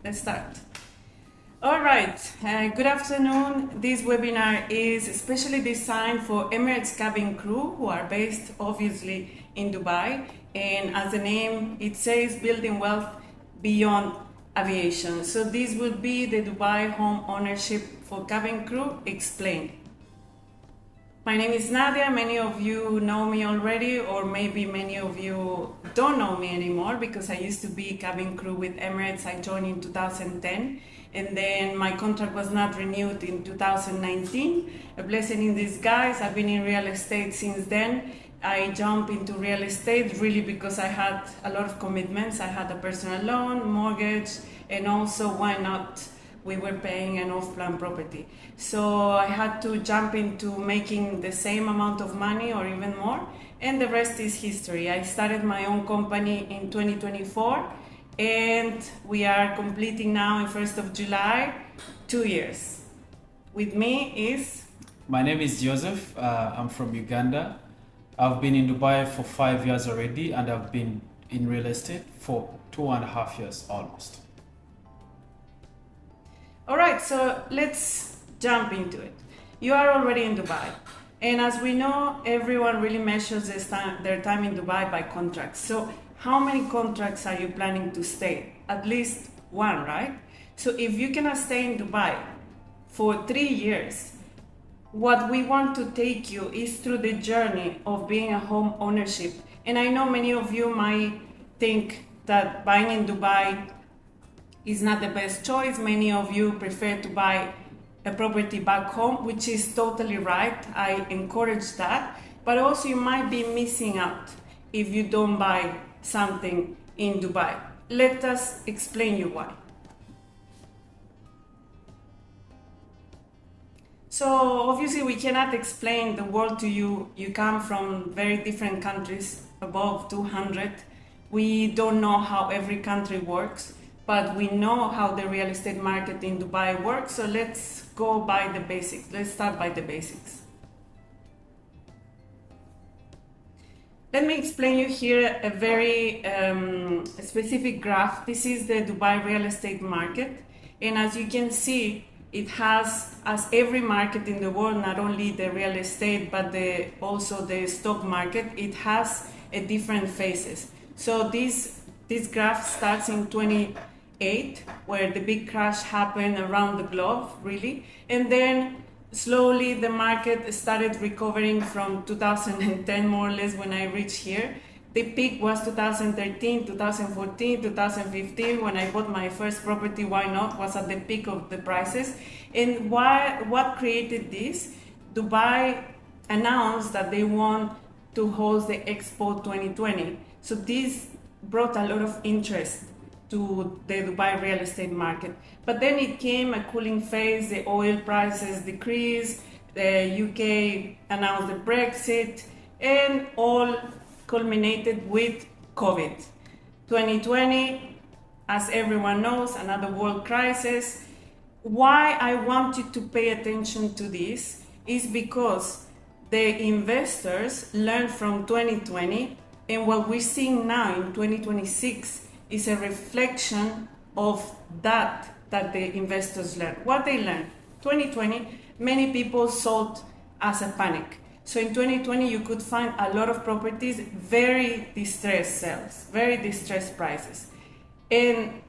Let's start. All right, good afternoon. This webinar is especially designed for Emirates cabin crew who are based obviously in Dubai. And as the name it says, building wealth beyond aviation. So this will be the Dubai home ownership for cabin crew explained. My name is Nadia. Many of you know me already, or maybe many of you don't know me anymore because I used to be cabin crew with Emirates. I joined in 2010 and then my contract was not renewed in 2019. A blessing in disguise. I've been in real estate since then. I jumped into real estate really because I had a lot of commitments. I had a personal loan, mortgage, and also why not? We were paying an off-plan property. So I had to jump into making the same amount of money or even more, and the rest is history. I started my own company in 2024, and we are completing now in 1st of July, 2 years. With me is... My name is Joseph. I'm from Uganda. I've been in Dubai for 5 years already, and I've been in real estate for 2.5 years almost. All right, so let's jump into it. You are already in Dubai. And as we know, everyone really measures their time in Dubai by contracts. So how many contracts are you planning to stay? At least one, right? So if you cannot stay in Dubai for 3 years, what we want to take you is through the journey of being a home ownership. And I know many of you might think that buying in Dubai is not the best choice. Many of you prefer to buy a property back home, which is totally right. I encourage that. But also you might be missing out if you don't buy something in Dubai. Let us explain you why. So obviously we cannot explain the world to you. You come from very different countries, above 200. We don't know how every country works, but we know how the real estate market in Dubai works. So let's go by the basics. Let's start by the basics. Let me explain you here a very specific graph. This is the Dubai real estate market. And as you can see, it has, as every market in the world, not only the real estate, but also the stock market, it has a different phases. So this graph starts in 2008, where the big crash happened around the globe, really. And then slowly the market started recovering from 2010, more or less, when I reached here. The peak was 2013, 2014, 2015, when I bought my first property. Why not? Was at the peak of the prices. And what created this? Dubai announced that they want to host the Expo 2020. So this brought a lot of interest to the Dubai real estate market. But then it came a cooling phase, the oil prices decreased, the UK announced the Brexit, and all culminated with COVID. 2020, as everyone knows, another world crisis. Why I want you to pay attention to this is because the investors learned from 2020, and what we're seeing now in 2026 is a reflection of that the investors learned. What they learned, 2020, many people sold as a panic. So in 2020, you could find a lot of properties, very distressed sales, very distressed prices. And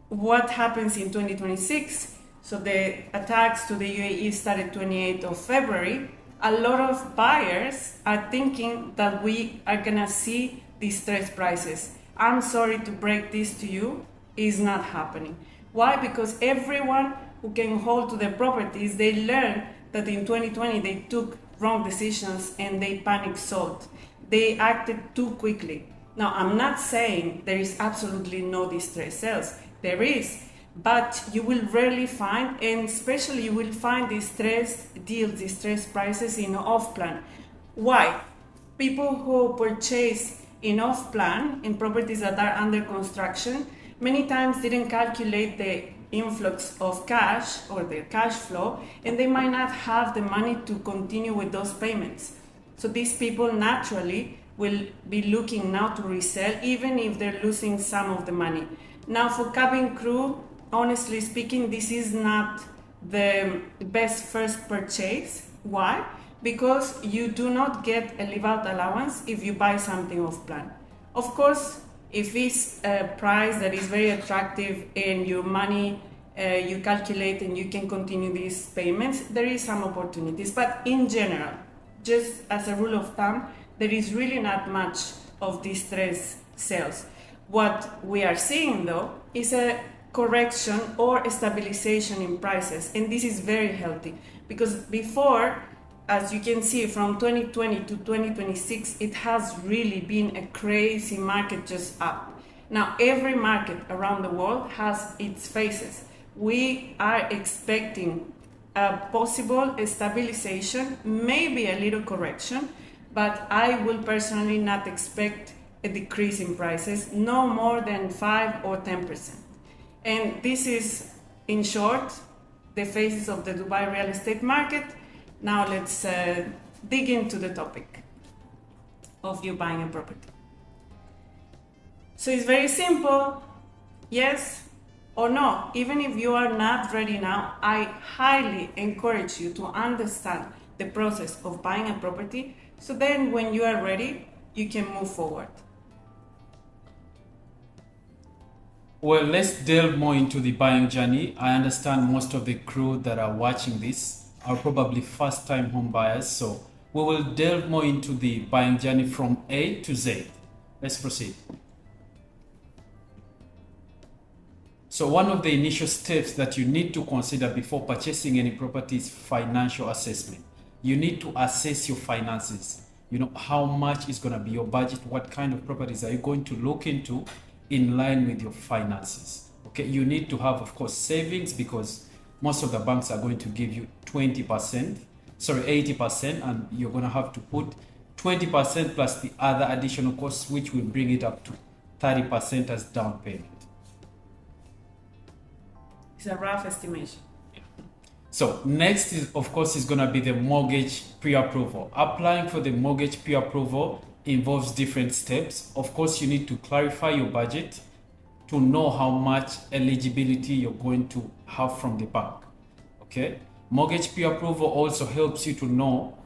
what happens in 2026? So the attacks to the UAE started 28th of February. A lot of buyers are thinking that we are gonna see distressed prices. I'm sorry to break this to you, it's not happening. Why? Because everyone who can hold to their properties, they learned that in 2020 they took wrong decisions and they panic sold. They acted too quickly. Now, I'm not saying there is absolutely no distressed sales. There is, but you will rarely find, and especially you will find distressed deals, distressed prices in off-plan. Why? People who purchase in off-plan, in properties that are under construction, many times didn't calculate the influx of cash or their cash flow, and they might not have the money to continue with those payments. So these people naturally will be looking now to resell, even if they're losing some of the money. Now for cabin crew, honestly speaking, this is not the best first purchase. Why? Because you do not get a live-out allowance if you buy something off plan. Of course, if it's a price that is very attractive and your money you calculate and you can continue these payments, there is some opportunities. But in general, just as a rule of thumb, there is really not much of distress sales. What we are seeing though is a correction or a stabilization in prices, and this is very healthy because before, as you can see, from 2020 to 2026, it has really been a crazy market just up. Now, every market around the world has its phases. We are expecting a possible stabilization, maybe a little correction, but I will personally not expect a decrease in prices, no more than 5 or 10%. And this is, in short, the phases of the Dubai real estate market. Now let's dig into the topic of you buying a property. So it's very simple, yes or no. Even if you are not ready now, I highly encourage you to understand the process of buying a property, so then when you are ready, you can move forward. Well, let's delve more into the buying journey. I understand most of the crew that are watching this are probably first-time home buyers, so we will delve more into the buying journey from A to Z. Let's proceed. So one of the initial steps that you need to consider before purchasing any property is financial assessment. You need to assess your finances. You know, how much is going to be your budget? What kind of properties are you going to look into in line with your finances? Okay, you need to have, of course, savings, because most of the banks are going to give you 80%, and you're going to have to put 20% plus the other additional costs, which will bring it up to 30% as down payment. It's a rough estimation. So next is, of course, is going to be the mortgage pre-approval. Applying for the mortgage pre-approval involves different steps. Of course, you need to clarify your budget to know how much eligibility you're going to have from the bank. Okay. Mortgage pre-approval also helps you to know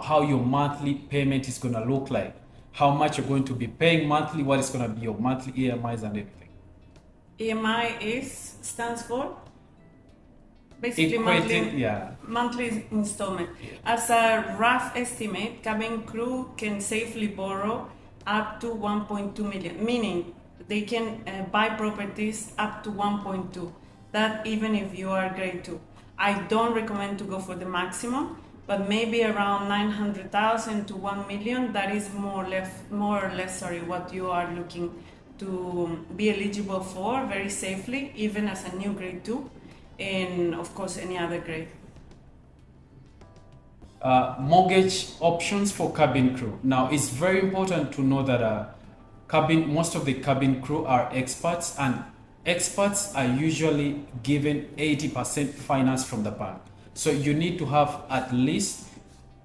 how your monthly payment is going to look like, how much you're going to be paying monthly, what is going to be your monthly EMIs and everything. EMI stands for basically monthly installment. As a rough estimate, cabin crew can safely borrow up to 1.2 million, meaning they can buy properties up to 1.2. That even if you are grade 2. I don't recommend to go for the maximum, but maybe around 900,000 to 1 million. That is more or less what you are looking to be eligible for very safely, even as a new grade 2, and of course any other grade. Mortgage options for cabin crew. Now, it's very important to know that most of the cabin crew are expats, and expats are usually given 80% finance from the bank. So you need to have at least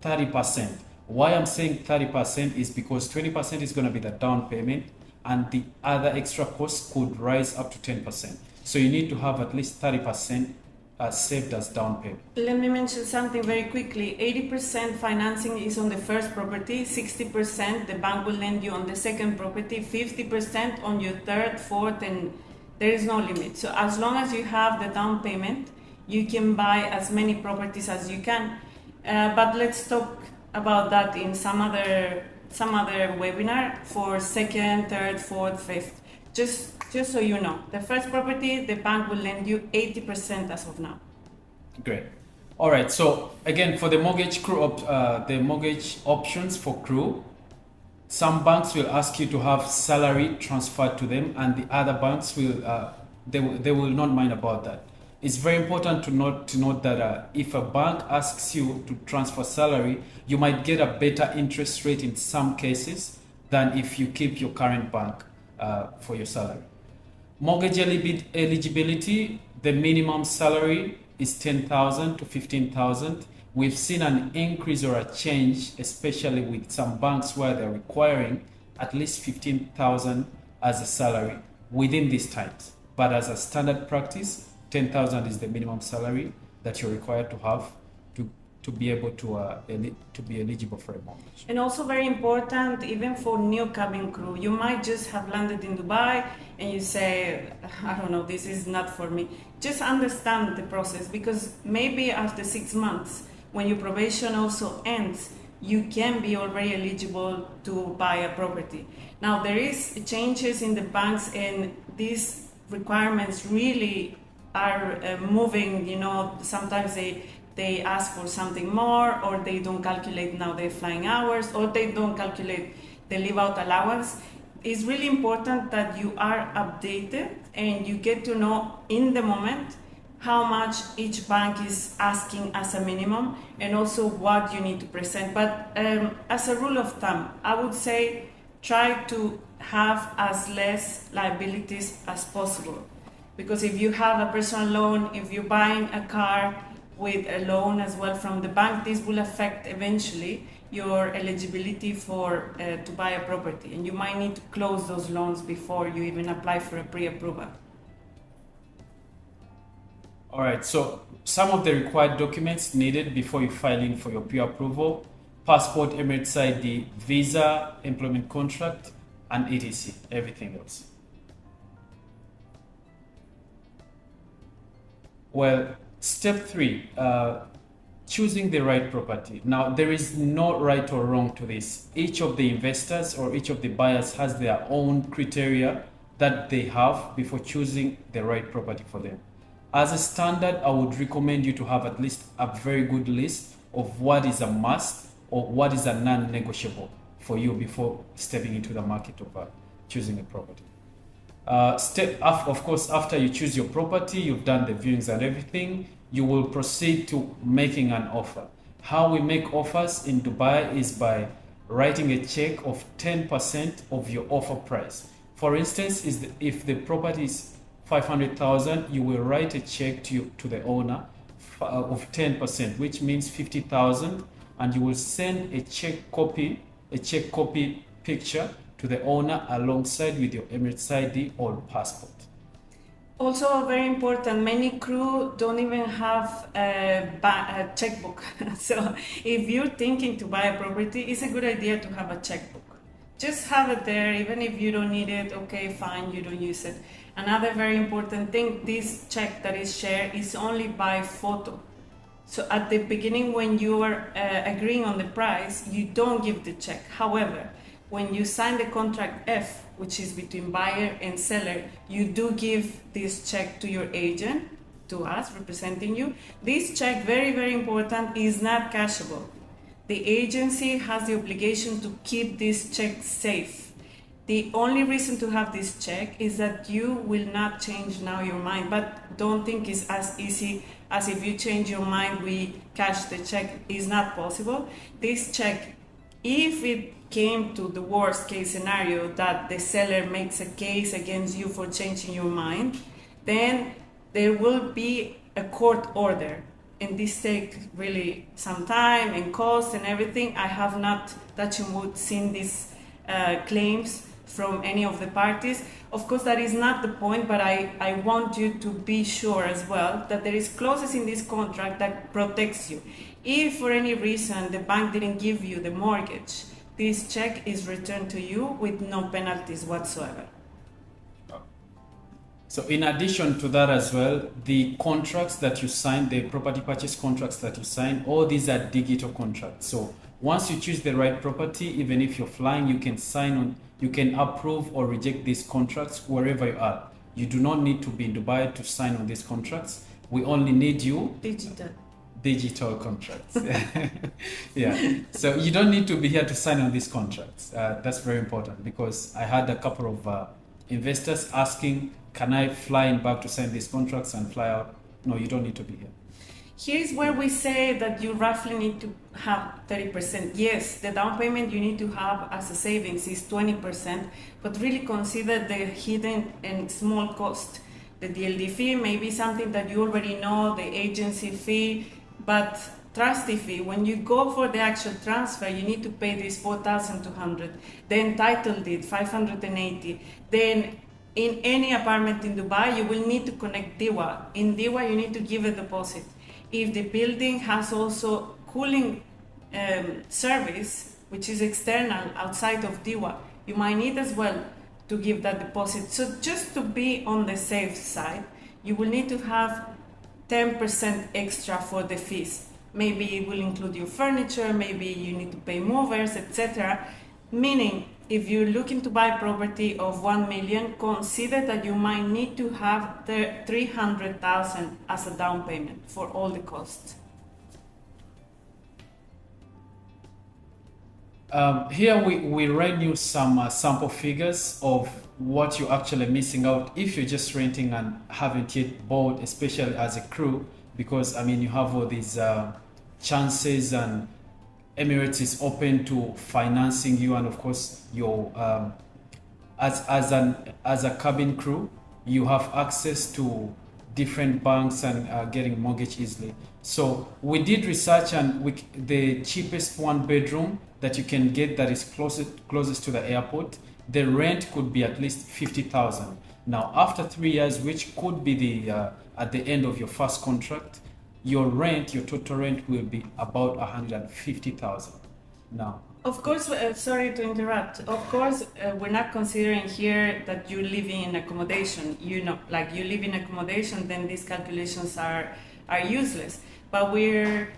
30%. Why I'm saying 30% is because 20% is going to be the down payment, and the other extra costs could rise up to 10%. So you need to have at least 30% saved as down payment. Let me mention something very quickly. 80% financing is on the first property, 60% the bank will lend you on the second property, 50% on your third, fourth, and there is no limit. So as long as you have the down payment, you can buy as many properties as you can. But let's talk about that in some other webinar for second, third, fourth, fifth. Just so you know, the first property, the bank will lend you 80% as of now. Great. All right. So again, for the mortgage crew, the mortgage options for crew, some banks will ask you to have salary transferred to them, and the other banks will they will not mind about that. It's very important to note that if a bank asks you to transfer salary, you might get a better interest rate in some cases than if you keep your current bank for your salary. Mortgage eligibility, the minimum salary is 10,000 to 15,000. We've seen an increase or a change, especially with some banks where they're requiring at least 15,000 as a salary within these times. But as a standard practice, 10,000 is the minimum salary that you're required to have to be able to be eligible for a mortgage. And also very important, even for new cabin crew, you might just have landed in Dubai and you say, I don't know, this is not for me. Just understand the process, because maybe after 6 months, when your probation also ends, you can be already eligible to buy a property. Now there is changes in the banks, and these requirements really are moving. Sometimes they ask for something more, or they don't calculate now their flying hours, or they don't calculate the leave out allowance. It's really important that you are updated and you get to know in the moment how much each bank is asking as a minimum, and also what you need to present. But as a rule of thumb, I would say try to have as less liabilities as possible. Because if you have a personal loan, if you're buying a car with a loan as well from the bank, this will affect eventually your eligibility for to buy a property, and you might need to close those loans before you even apply for a pre-approval. All right, so some of the required documents needed before you file in for your pre-approval: passport, Emirates ID, visa, employment contract, and etc. Everything else. Well, step 3, choosing the right property. Now, there is no right or wrong to this. Each of the investors or each of the buyers has their own criteria that they have before choosing the right property for them. As a standard, I would recommend you to have at least a very good list of what is a must or what is a non-negotiable for you before stepping into the market of choosing a property. Of course, after you choose your property, you've done the viewings and everything, you will proceed to making an offer. How we make offers in Dubai is by writing a check of 10% of your offer price. For instance, if the property is 500,000, you will write a check to the owner of 10%, which means 50,000, and you will send a check copy picture to the owner alongside with your Emirates ID or passport. Also very important, many crew don't even have a checkbook. So if you're thinking to buy a property, it's a good idea to have a checkbook. Just have it there, even if you don't need it, okay, fine, you don't use it. Another very important thing, this check that is shared is only by photo. So at the beginning, when you are agreeing on the price, you don't give the check. However, when you sign the contract F, which is between buyer and seller, you do give this check to your agent, to us representing you. This check, very, very important, is not cashable. The agency has the obligation to keep this check safe. The only reason to have this check is that you will not change now your mind, but don't think it's as easy as if you change your mind, we cash the check. Is not possible. This check, if it came to the worst case scenario that the seller makes a case against you for changing your mind, then there will be a court order, and this takes really some time and cost and everything. I have not, touching wood, seen these claims from any of the parties. Of course, that is not the point, but I want you to be sure as well that there is clauses in this contract that protects you. If for any reason the bank didn't give you the mortgage, this check is returned to you with no penalties whatsoever. So in addition to that as well, the contracts that you sign, the property purchase contracts that you sign, all these are digital contracts. So once you choose the right property, even if you're flying, you can sign on, you can approve or reject these contracts wherever you are. You do not need to be in Dubai to sign on these contracts. We only need you. Digital contracts. Yeah. So you don't need to be here to sign on these contracts. That's very important, because I had a couple of investors asking, can I fly in back to sign these contracts and fly out? No, you don't need to be here. Here's where we say that you roughly need to have 30%. Yes, the down payment you need to have as a savings is 20%, but really consider the hidden and small cost. The DLD fee may be something that you already know, the agency fee, but trustee fee, when you go for the actual transfer, you need to pay this 4,200, then title deed 580, then in any apartment in Dubai, you will need to connect DIWA. In DIWA, you need to give a deposit. If the building has also cooling service, which is external outside of DIWA, you might need as well to give that deposit. So just to be on the safe side, you will need to have 10% extra for the fees. Maybe it will include your furniture, maybe you need to pay movers, etc. Meaning, if you're looking to buy property of 1 million, consider that you might need to have the 300,000 as a down payment for all the costs. Here we ran you some sample figures of what you're actually missing out if you're just renting and haven't yet bought, especially as a crew, because I mean you have all these chances, and Emirates is open to financing you, and of course your as a cabin crew you have access to different banks and getting mortgage easily. So we did research, and the cheapest one bedroom that you can get that is closest to the airport, the rent could be at least 50,000. Now, after 3 years, which could be the at the end of your first contract, your total rent will be about 150,000. Now, of course, sorry to interrupt. Of course, we're not considering here that you're living in accommodation. You know, like you live in accommodation, then these calculations are useless. But we're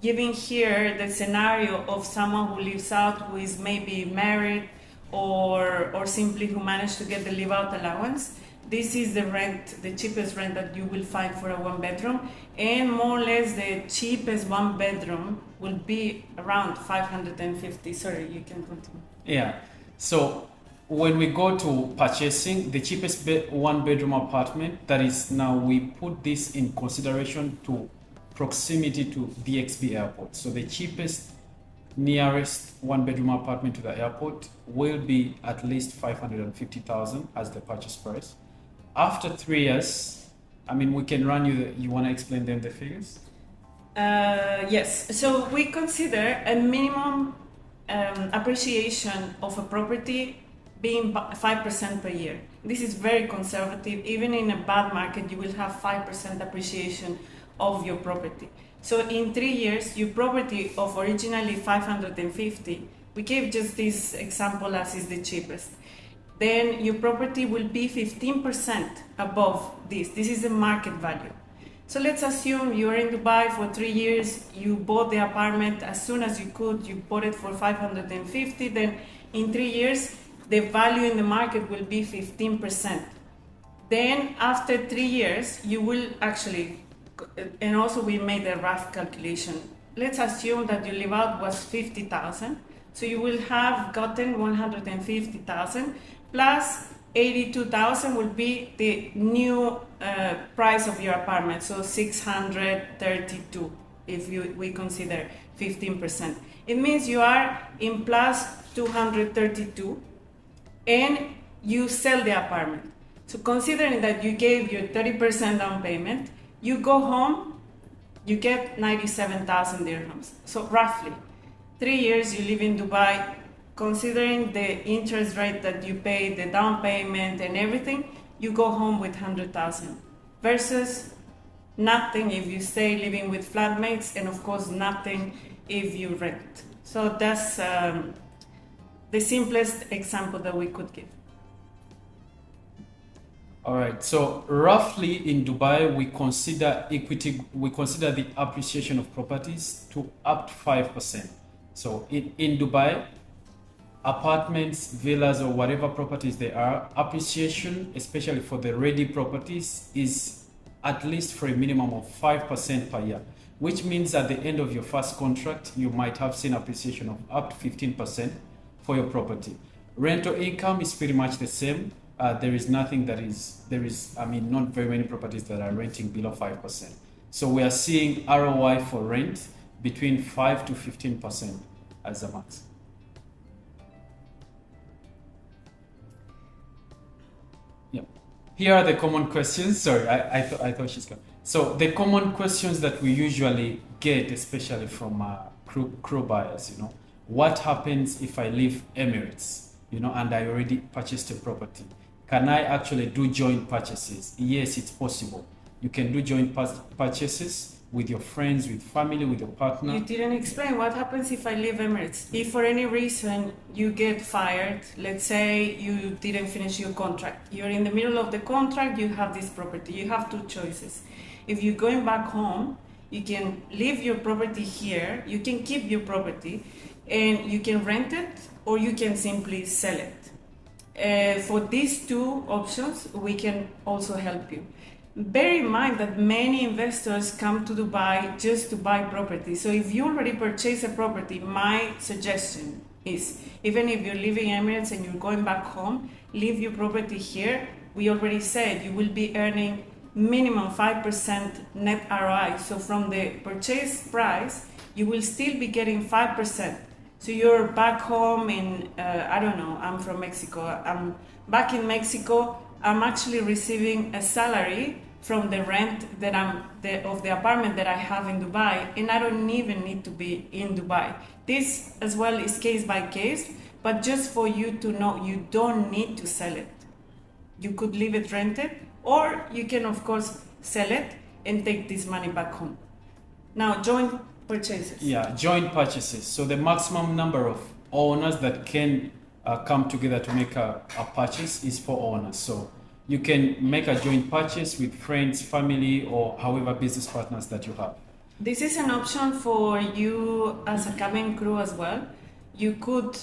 giving here the scenario of someone who lives out, who is maybe married, or simply who managed to get the live out allowance. This is the rent, the cheapest rent that you will find for a one bedroom, and more or less the cheapest one bedroom will be around 550. Sorry, you can continue. Yeah. So when we go to purchasing the cheapest one bedroom apartment, that is, now we put this in consideration to proximity to DXB airport. So the cheapest nearest one bedroom apartment to the airport will be at least 550,000 as the purchase price. After 3 years, I mean, we can run you want to explain them the figures? Yes. So we consider a minimum appreciation of a property being 5% per year. This is very conservative. Even in a bad market, you will have 5% appreciation of your property. So in 3 years, your property of originally 550, we gave just this example as is the cheapest, then your property will be 15% above this. This is the market value. So let's assume you're in Dubai for 3 years, you bought the apartment as soon as you could, you bought it for 550, then in 3 years, the value in the market will be 15%. Then after 3 years, you will actually, and also we made a rough calculation. Let's assume that your live out was 50,000. So you will have gotten 150,000 plus 82,000 will be the new price of your apartment. So 632 if we consider 15%. It means you are in plus 232 and you sell the apartment. So considering that you gave your 30% down payment, you go home, you get 97,000 dirhams. So roughly 3 years you live in Dubai, considering the interest rate that you pay, the down payment and everything, you go home with 100,000 versus nothing if you stay living with flatmates, and of course nothing if you rent. So that's the simplest example that we could give. All right. So roughly in Dubai, we consider the appreciation of properties to up to 5%. So in Dubai, apartments, villas, or whatever properties they are, appreciation, especially for the ready properties, is at least for a minimum of 5% per year, which means at the end of your first contract, you might have seen appreciation of up to 15% for your property. Rental income is pretty much the same. There is nothing that is, I mean, not very many properties that are renting below 5%. So we are seeing ROI for rent between 5 to 15% as a max. Here are the common questions. Sorry, I thought she's gone. So the common questions that we usually get, especially from crew buyers, what happens if I leave Emirates, and I already purchased a property? can I actually do joint purchases? Yes, it's possible. You can do joint purchases with your friends, with family, with your partner. You didn't explain what happens if I leave Emirates. If for any reason you get fired, let's say you didn't finish your contract, you're in the middle of the contract, you have this property, you have two choices. If you're going back home, you can leave your property here, you can keep your property, and you can rent it, or you can simply sell it. For these two options, we can also help you. Bear in mind that many investors come to Dubai just to buy property. So if you already purchased a property, my suggestion is, even if you're leaving Emirates and you're going back home, leave your property here. We already said you will be earning minimum 5% net ROI. So from the purchase price, you will still be getting 5%. So you're back home in, I don't know, I'm from Mexico. I'm back in Mexico. I'm actually receiving a salary from the rent that of the apartment that I have in Dubai, and I don't even need to be in Dubai. This as well is case by case, but just for you to know, you don't need to sell it. You could leave it rented, or you can of course sell it and take this money back home. Now, joint purchases. Yeah, joint purchases. So the maximum number of owners that can come together to make a purchase is 4 owners. So you can make a joint purchase with friends, family, or however business partners that you have. This is an option for you as a cabin crew as well. You could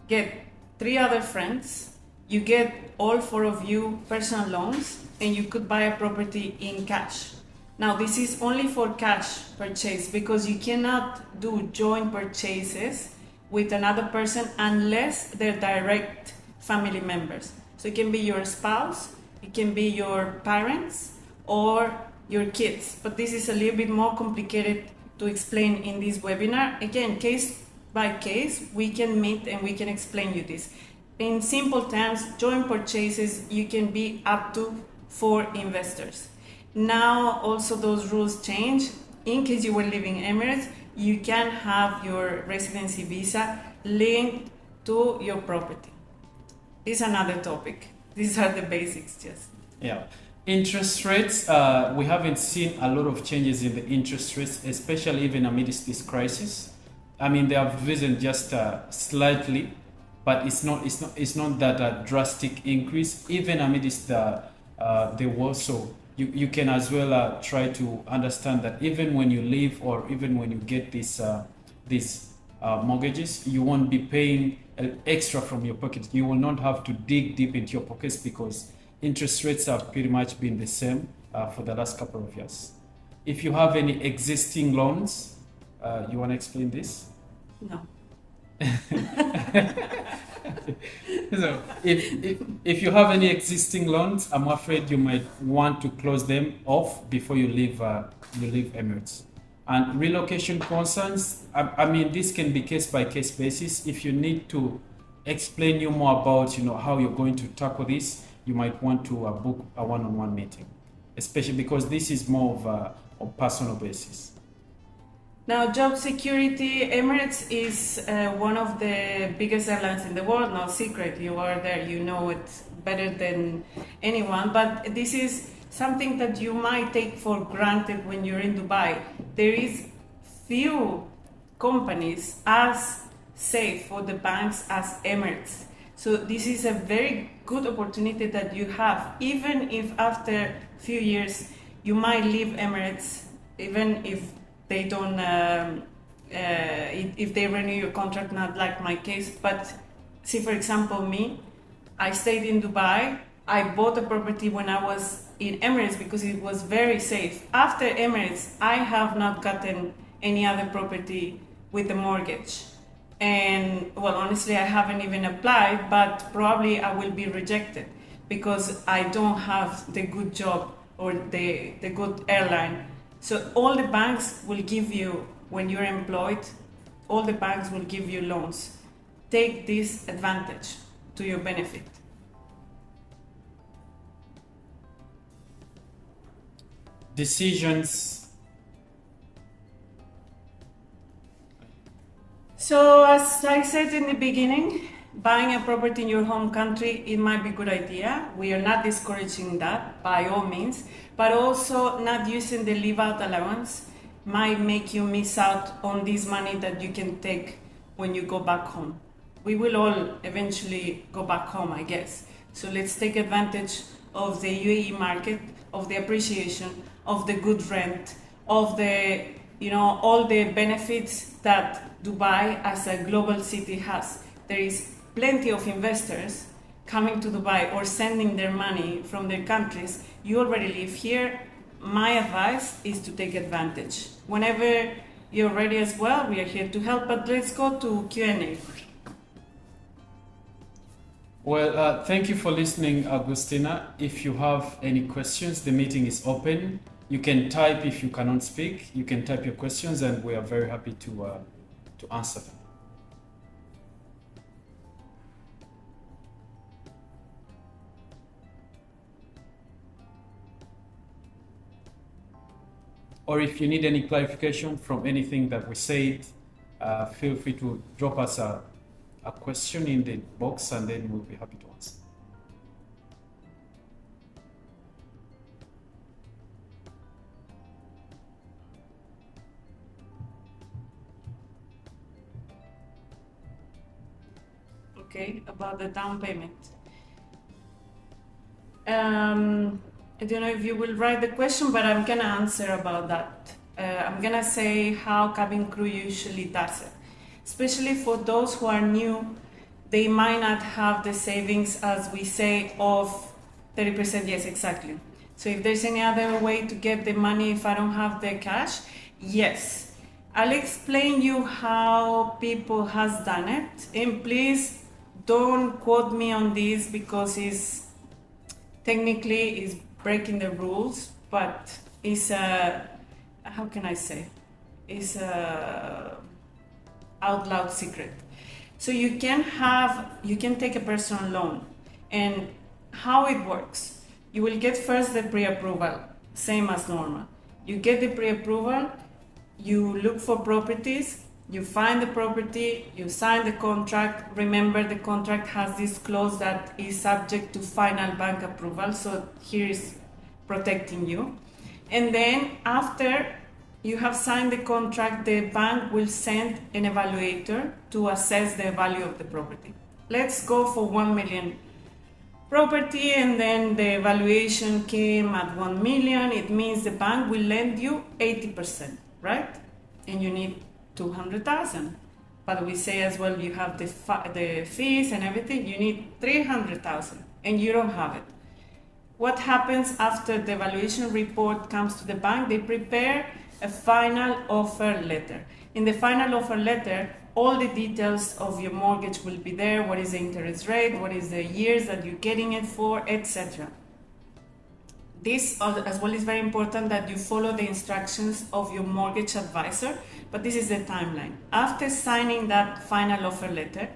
get 3 other friends, you get all 4 of you personal loans, and you could buy a property in cash. Now, this is only for cash purchase because you cannot do joint purchases with another person unless they're direct family members. So it can be your spouse, it can be your parents, or your kids. But this is a little bit more complicated to explain in this webinar. Again, case by case, we can meet and we can explain you this. In simple terms, joint purchases, you can be up to 4 investors. Now, also those rules change. In case you were living in Emirates, you can have your residency visa linked to your property. This is another topic. These are the basics, just. Yeah. Interest rates, we haven't seen a lot of changes in the interest rates, especially even amidst this crisis. I mean, they have risen just slightly, but it's not that a drastic increase, even amidst the war. So you can as well try to understand that even when you leave or even when you get these mortgages, you won't be paying extra from your pocket. You will not have to dig deep into your pockets because interest rates have pretty much been the same for the last couple of years. If you have any existing loans, you want to explain this? No. So if you have any existing loans, I'm afraid you might want to close them off before you leave Emirates. And relocation concerns, I mean, this can be case by case basis. If you need to explain you more about how you're going to tackle this, you might want to book a one-on-one meeting, especially because this is more of a personal basis. Now, job security, Emirates is one of the biggest airlines in the world, no secret. You are there, you know it better than anyone, but this is something that you might take for granted when you're in Dubai. There is few companies as safe for the banks as Emirates. So this is a very good opportunity that you have, even if after a few years you might leave Emirates, even if they don't, if they renew your contract, not like my case. But see, for example, me, I stayed in Dubai. I bought a property when I was in Emirates because it was very safe. After Emirates, I have not gotten any other property with a mortgage. And well, honestly, I haven't even applied, but probably I will be rejected because I don't have the good job or the good airline. So all the banks will give you, when you're employed, all the banks will give you loans. Take this advantage to your benefit. Decisions. So as I said in the beginning, buying a property in your home country, it might be a good idea. We are not discouraging that by all means, but also not using the live out allowance might make you miss out on this money that you can take when you go back home. We will all eventually go back home, I guess. So let's take advantage of the UAE market, of the appreciation, of the good rent, of the, all the benefits that Dubai as a global city has. There is plenty of investors coming to Dubai or sending their money from their countries. You already live here. My advice is to take advantage. Whenever you're ready as well, we are here to help, but let's go to Q&A. Well, thank you for listening, Agustina. If you have any questions, the meeting is open. You can type if you cannot speak. You can type your questions, and we are very happy to answer them. Or if you need any clarification from anything that we said, feel free to drop us a question in the box, and then we'll be happy to answer. Okay, about the down payment. I don't know if you will write the question, but I'm gonna answer about that. I'm gonna say how cabin crew usually does it. Especially for those who are new, they might not have the savings, as we say, of 30%. Yes, exactly. So if there's any other way to get the money if I don't have the cash, yes. I'll explain you how people has done it, and please don't quote me on this because it's technically breaking the rules, but it's a, how can I say? It's a out loud secret. So you can take a personal loan, and how it works, you will get first the pre-approval, same as normal. You get the pre-approval, you look for properties, you find the property, you sign the contract. Remember, the contract has this clause that is subject to final bank approval, so here is protecting you. And then after you have signed the contract, the bank will send an evaluator to assess the value of the property. Let's go for 1 million property, and then the evaluation came at 1 million. It means the bank will lend you 80%, right? And you need 200,000. But we say as well, you have the fees and everything, you need 300,000, and you don't have it. What happens after the evaluation report comes to the bank? They prepare a final offer letter. In the final offer letter, all the details of your mortgage will be there. What is the interest rate? What is the years that you're getting it for, etc. This as well is very important that you follow the instructions of your mortgage advisor, but this is the timeline. After signing that final offer letter,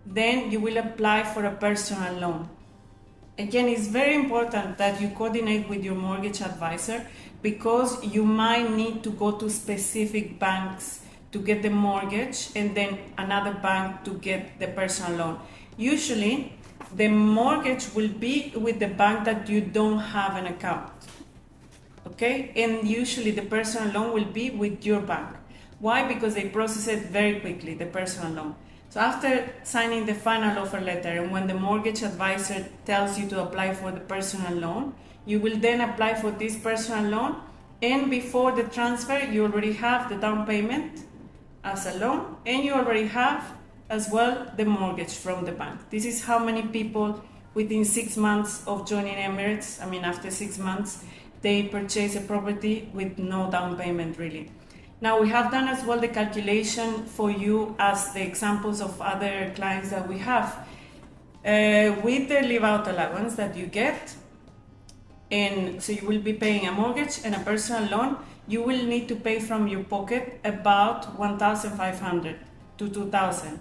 then you will apply for a personal loan. Again, it's very important that you coordinate with your mortgage advisor, because you might need to go to specific banks to get the mortgage and then another bank to get the personal loan. Usually, the mortgage will be with the bank that you don't have an account, okay? And usually the personal loan will be with your bank. Why? Because they process it very quickly, the personal loan. So after signing the final offer letter, and when the mortgage advisor tells you to apply for the personal loan, you will then apply for this personal loan, and before the transfer, you already have the down payment as a loan, and you already have as well the mortgage from the bank. This is how many people within 6 months of joining Emirates, after 6 months, they purchase a property with no down payment really. Now we have done as well the calculation for you as the examples of other clients that we have. With the live out allowance that you get, and so you will be paying a mortgage and a personal loan, you will need to pay from your pocket about 1,500 to 2,000.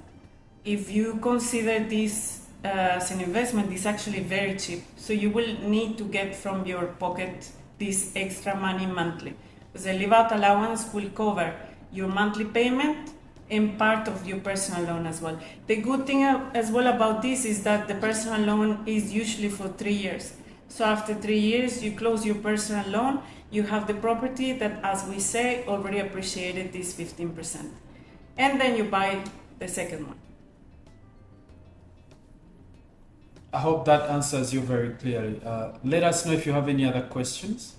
If you consider this as an investment, it's actually very cheap. So you will need to get from your pocket this extra money monthly. Because the live out allowance will cover your monthly payment and part of your personal loan as well. The good thing as well about this is that the personal loan is usually for 3 years. So after 3 years, you close your personal loan, you have the property that, as we say, already appreciated this 15%. And then you buy the second one. I hope that answers you very clearly. Let us know if you have any other questions.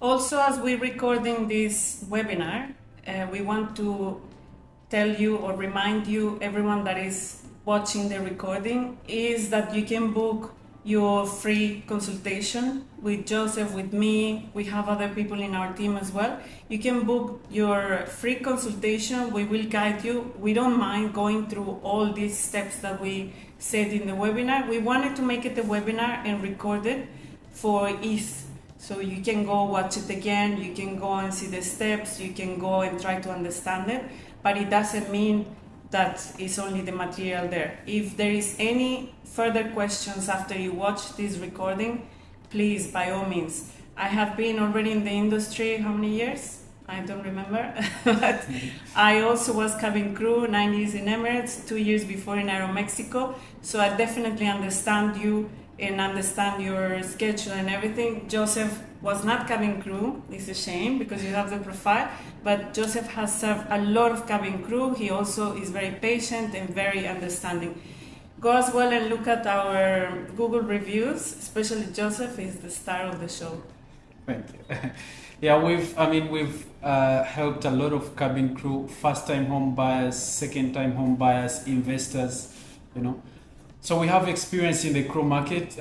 Also, as we're recording this webinar, we want to tell you or remind you, everyone that is watching the recording, is that you can book your free consultation with Joseph, with me. We have other people in our team as well. You can book your free consultation. We will guide you. We don't mind going through all these steps that we said in the webinar. We wanted to make it a webinar and record it for ease. So you can go watch it again, you can go and see the steps, you can go and try to understand it, but it doesn't mean that it's only the material there. If there is any further questions after you watch this recording, please, by all means. I have been already in the industry, how many years? I don't remember, but I also was cabin crew, 9 years in Emirates, 2 years before in Aeromexico, so I definitely understand you and understand your schedule and everything. Joseph was not cabin crew. It's a shame because you have the profile, but Joseph has served a lot of cabin crew. He also is very patient and very understanding. Go as well and look at our Google reviews, especially Joseph is the star of the show. Thank you. Yeah, we've helped a lot of cabin crew, first-time home buyers, second-time home buyers, investors, you know. So we have experience in the crew market.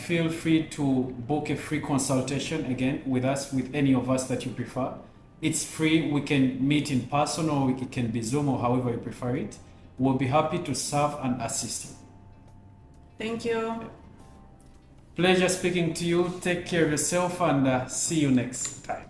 Feel free to book a free consultation again with us, with any of us that you prefer. It's free. We can meet in person or it can be Zoom or however you prefer it. We'll be happy to serve and assist you. Thank you. Pleasure speaking to you. Take care of yourself and see you next time.